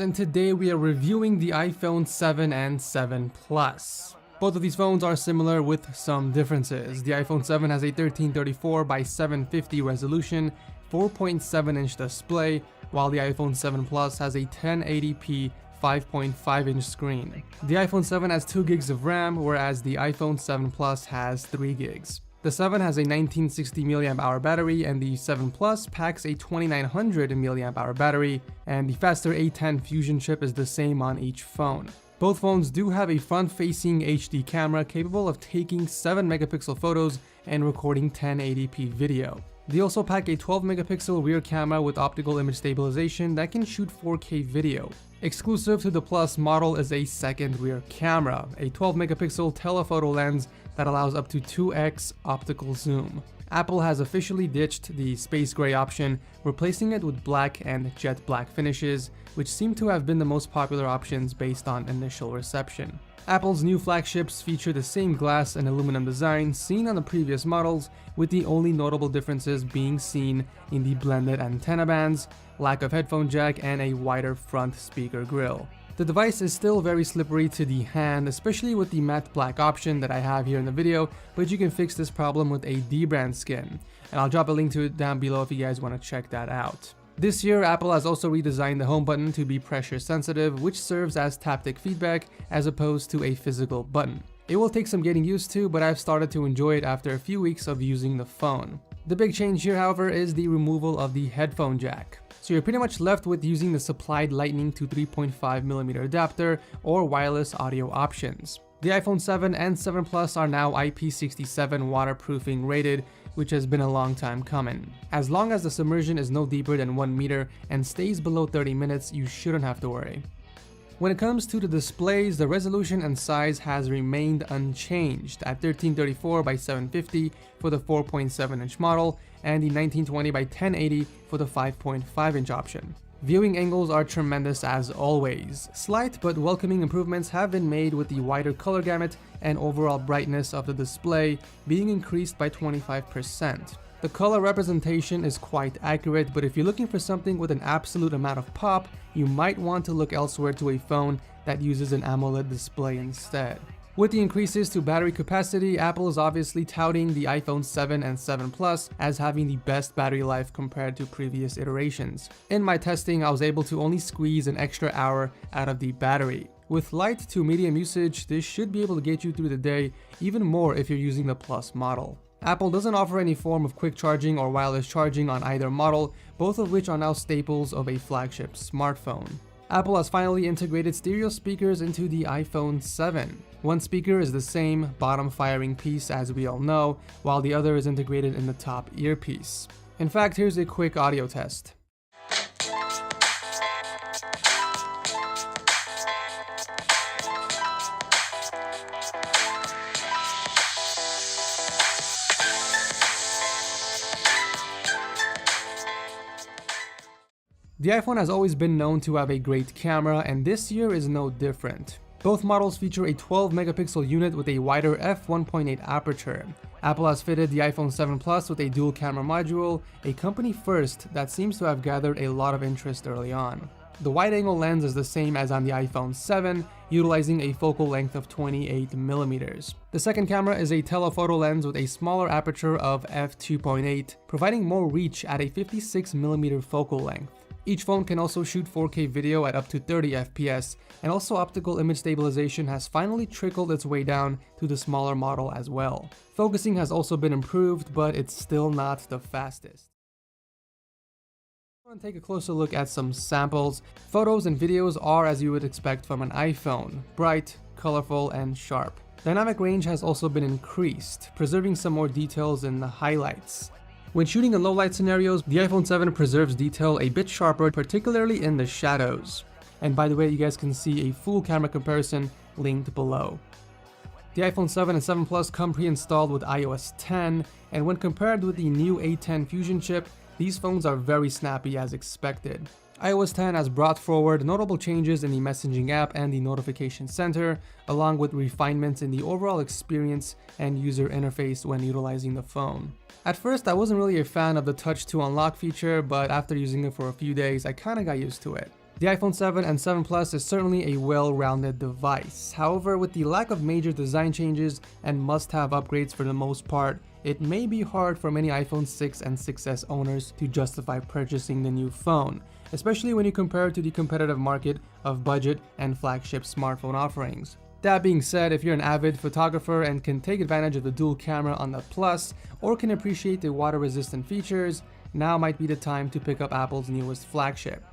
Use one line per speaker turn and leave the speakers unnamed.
and today we are reviewing the iPhone 7 and 7 Plus. Both of these phones are similar with some differences. The iPhone 7 has a 1334 by 750 resolution, 4.7-inch display, while the iPhone 7 Plus has a 1080p 5.5-inch screen. The iPhone 7 has 2 gigs of RAM, whereas the iPhone 7 Plus has 3 gigs. The 7 has a 1960 mAh battery, and the 7 Plus packs a 2900 mAh battery, and the faster A10 Fusion chip is the same on each phone. Both phones do have a front-facing HD camera capable of taking 7 megapixel photos and recording 1080p video. They also pack a 12 megapixel rear camera with optical image stabilization that can shoot 4K video. Exclusive to the Plus model is a second rear camera, a 12 megapixel telephoto lens that allows up to 2x optical zoom. Apple has officially ditched the space gray option, replacing it with black and jet black finishes, which seem to have been the most popular options based on initial reception. Apple's new flagships feature the same glass and aluminum design seen on the previous models, with the only notable differences being seen in the blended antenna bands, lack of headphone jack, and a wider front speaker grille. The device is still very slippery to the hand, especially with the matte black option that I have here in the video, but you can fix this problem with a dbrand skin, and I'll drop a link to it down below if you guys want to check that out. This year, Apple has also redesigned the home button to be pressure sensitive, which serves as taptic feedback as opposed to a physical button. It will take some getting used to, but I've started to enjoy it after a few weeks of using the phone. The big change here, however, is the removal of the headphone jack. So you're pretty much left with using the supplied Lightning to 3.5mm adapter or wireless audio options. The iPhone 7 and 7 Plus are now IP67 waterproofing rated, which has been a long time coming. As long as the submersion is no deeper than 1 meter and stays below 30 minutes, you shouldn't have to worry. When it comes to the displays, the resolution and size has remained unchanged at 1334 by 750 for the 4.7-inch model and the 1920 by 1080 for the 5.5-inch option. Viewing angles are tremendous as always. Slight but welcoming improvements have been made with the wider color gamut and overall brightness of the display being increased by 25%. The color representation is quite accurate, but if you're looking for something with an absolute amount of pop, you might want to look elsewhere to a phone that uses an AMOLED display instead. With the increases to battery capacity, Apple is obviously touting the iPhone 7 and 7 Plus as having the best battery life compared to previous iterations. In my testing, I was able to only squeeze an extra hour out of the battery. With light to medium usage, this should be able to get you through the day, even more if you're using the Plus model. Apple doesn't offer any form of quick charging or wireless charging on either model, both of which are now staples of a flagship smartphone. Apple has finally integrated stereo speakers into the iPhone 7. One speaker is the same bottom firing piece as we all know, while the other is integrated in the top earpiece. In fact, here's a quick audio test. The iPhone has always been known to have a great camera, and this year is no different. Both models feature a 12 megapixel unit with a wider f1.8 aperture. Apple has fitted the iPhone 7 Plus with a dual camera module, a company first that seems to have gathered a lot of interest early on. The wide-angle lens is the same as on the iPhone 7, utilizing a focal length of 28mm. The second camera is a telephoto lens with a smaller aperture of f2.8, providing more reach at a 56mm focal length. Each phone can also shoot 4K video at up to 30 FPS, and also optical image stabilization has finally trickled its way down to the smaller model as well. Focusing has also been improved, but it's still not the fastest. Let's take a closer look at some samples. Photos and videos are as you would expect from an iPhone, bright, colorful, and sharp. Dynamic range has also been increased, preserving some more details in the highlights. When shooting in low-light scenarios, the iPhone 7 preserves detail a bit sharper, particularly in the shadows. And by the way, you guys can see a full camera comparison linked below. The iPhone 7 and 7 Plus come pre-installed with iOS 10, and when compared with the new A10 Fusion chip, these phones are very snappy as expected. iOS 10 has brought forward notable changes in the messaging app and the notification center, along with refinements in the overall experience and user interface when utilizing the phone. At first, I wasn't really a fan of the touch to unlock feature, but after using it for a few days, I kinda got used to it. The iPhone 7 and 7 Plus is certainly a well-rounded device. However, with the lack of major design changes and must-have upgrades for the most part, it may be hard for many iPhone 6 and 6s owners to justify purchasing the new phone, especially when you compare it to the competitive market of budget and flagship smartphone offerings. That being said, if you're an avid photographer and can take advantage of the dual camera on the Plus, or can appreciate the water-resistant features, now might be the time to pick up Apple's newest flagship.